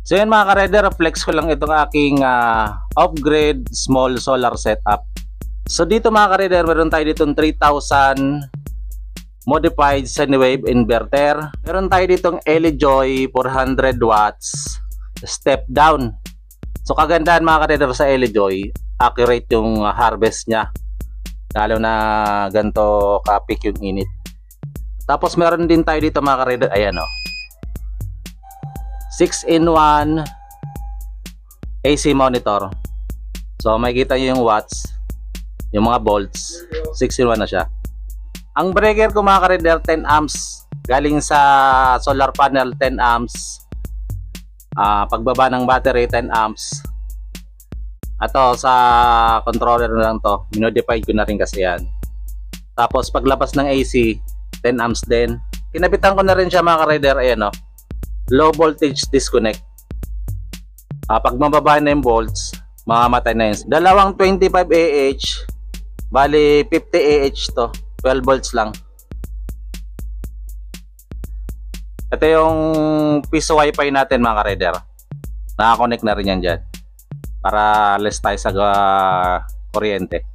So yun mga ka-rider, flex ko lang itong aking off-grid small solar setup. So dito mga ka-rider, meron tayo ditong 3000 modified sine wave inverter. Meron tayo ditong Elijoy 400 watts step down. So kagandahan mga ka-rider sa Elijoy, accurate yung harvest niya. Lalo na ganito ka-peak yung init. Tapos meron din tayo dito mga ka-rider, ayan o. 6-in-1 AC monitor. So makikita nyo yung watts, yung mga volts. 6-in-1 na siya. Ang breaker ko mga ka-rider, 10 amps. Galing sa solar panel, 10 amps. Pagbaba ng battery, 10 amps. Ato sa controller na lang to, minodify ko na rin kasi yan. Tapos paglabas ng AC, 10 amps din. Kinabitan ko na rin siya mga ka-rider, ayan o. Low voltage disconnect. Pag mababa na yung volts, mamamatay na yun. Dalawang 25 AH, bali 50 AH to, 12 volts lang. Ito yung piso wifi natin mga ka-rider. Nakakonect na rin yan dyan para less tayo sa kuryente.